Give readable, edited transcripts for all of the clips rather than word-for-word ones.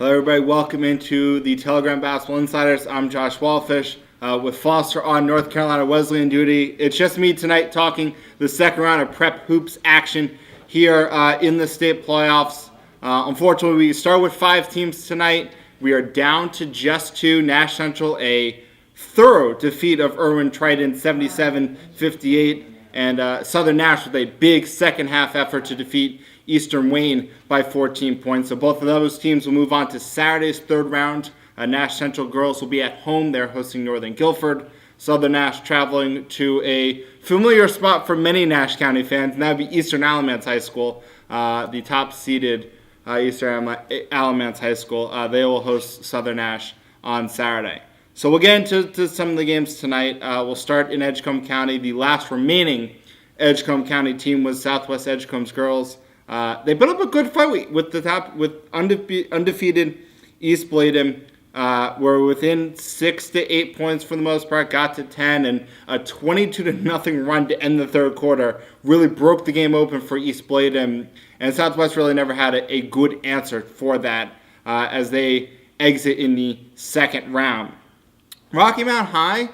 Hello, everybody. Welcome into the Telegram Basketball Insiders. I'm Josh Wallfish with Foster on North Carolina Wesleyan duty. It's just me tonight talking the second round of Prep Hoops action here in the state playoffs. Unfortunately, we start with 5 teams tonight. We are down to just 2. Nash Central, a thorough defeat of Irwin Triton, 77-58. And Southern Nash with a big second half effort to defeat Eastern Wayne by 14 points. So both of those teams will move on to Saturday's third round. Nash Central girls will be at home. They're hosting Northern Guilford. Southern Nash traveling to a familiar spot for many Nash County fans, and that would be Eastern Alamance High School, the top-seeded Eastern Alamance High School. They will host Southern Nash on Saturday. So we'll get into some of the games tonight. We'll start in Edgecombe County. The last remaining Edgecombe County team was Southwest Edgecomb's girls. They put up a good fight with undefeated East Bladen. Were within 6 to 8 points for the most part, got to 10, and a 22-0 run to end the third quarter really broke the game open for East Bladen. And Southwest really never had a good answer for that as they exit in the second round. Rocky Mount High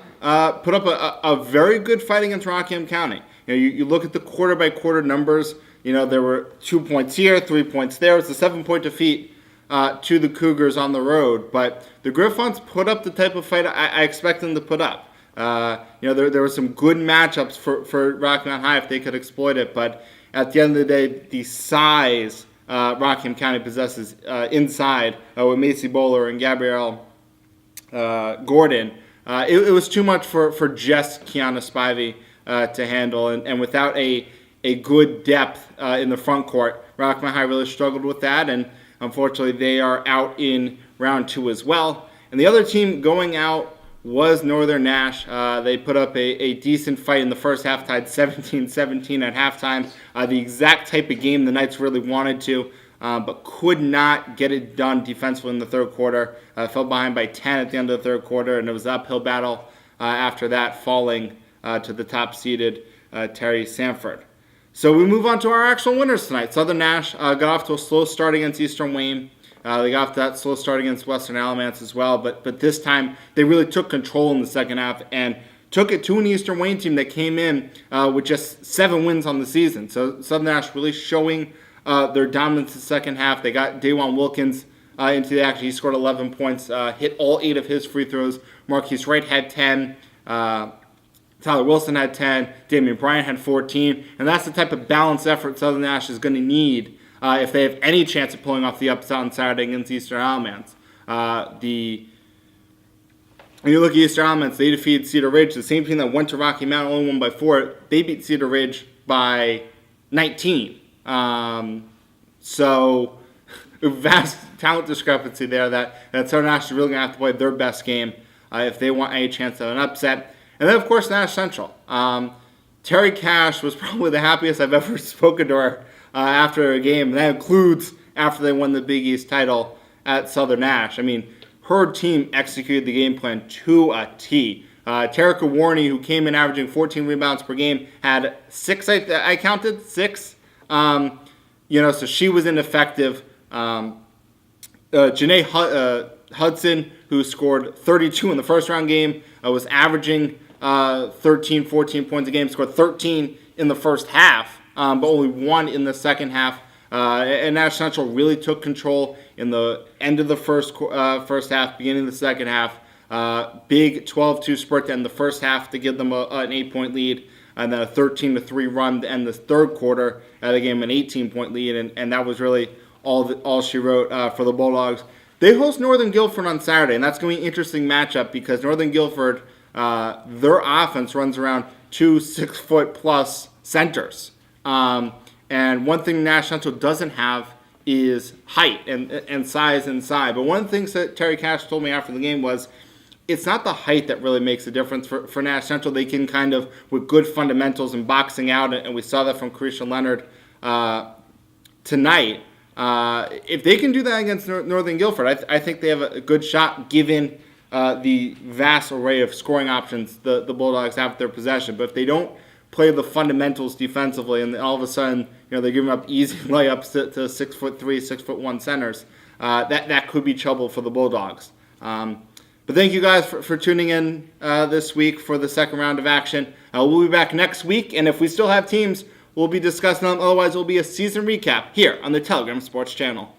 put up a very good fight against Rockingham County. You look at the quarter-by-quarter numbers. There were 2 points here, 3 points there. It's a 7-point defeat to the Cougars on the road. But the Griffons put up the type of fight I expect them to put up. There were some good matchups for Rocky Mount High if they could exploit it. But at the end of the day, the size Rockingham County possesses inside with Macy Bowler and Gabrielle Gordon, it was too much for just Kiana Spivey to handle. And without a good depth in the front court, Rockmount High really struggled with that, and unfortunately they are out in round 2 as well. And the other team going out was Northern Nash. They put up a decent fight in the first half, tied 17-17 at halftime. The exact type of game the Knights really wanted to, but could not get it done defensively in the third quarter. Fell behind by 10 at the end of the third quarter, and it was an uphill battle after that, falling to the top-seeded Terry Sanford. So we move on to our actual winners tonight. Southern Nash got off to a slow start against Eastern Wayne. They got off to that slow start against Western Alamance as well. But this time, they really took control in the second half and took it to an Eastern Wayne team that came in with just 7 wins on the season. So Southern Nash really showing their dominance in the second half. They got Daywan Wilkins into the action. He scored 11 points, hit all 8 of his free throws. Marquise Wright had 10. Tyler Wilson had 10, Damian Bryant had 14, and that's the type of balanced effort Southern Nash is going to need if they have any chance of pulling off the upset on Saturday against Eastern Alamance. When you look at Eastern Alamance, they defeated Cedar Ridge, the same team that went to Rocky Mount, only won by 4. They beat Cedar Ridge by 19. So vast talent discrepancy there that Southern Nash is really going to have to play their best game if they want any chance of an upset. And then, of course, Nash Central. Terry Cash was probably the happiest I've ever spoken to her after a game. And that includes after they won the Big East title at Southern Nash. I mean, her team executed the game plan to a T. Terica Warney, who came in averaging 14 rebounds per game, had 6, I counted, 6. So she was ineffective. Janae Hudson, who scored 32 in the first round game, was averaging 13, 14 points a game, scored 13 in the first half, but only 1 in the second half. And Nash Central really took control in the end of the first half, beginning of the second half. Big 12-2 spurt to end the first half to give them an 8-point lead, and then a 13-3 run to end the third quarter. They gave them an 18-point lead, and that was really all she wrote for the Bulldogs. They host Northern Guilford on Saturday, and that's going to be an interesting matchup because Northern Guilford, their offense runs around 2 6-foot-plus centers. And one thing Nash Central doesn't have is height and size inside. But one of the things that Terry Cash told me after the game was it's not the height that really makes a difference for Nash Central. They can kind of, with good fundamentals and boxing out, and we saw that from Carisha Leonard tonight. If they can do that against Northern Guilford, I think they have a good shot given the vast array of scoring options the Bulldogs have at their possession. But if they don't play the fundamentals defensively and all of a sudden they're giving up easy layups to 6'3", 6'1" centers, that could be trouble for the Bulldogs. But thank you guys for tuning in this week for the second round of action. We'll be back next week, and if we still have teams, we'll be discussing them. Otherwise, it will be a season recap here on the Telegram Sports Channel.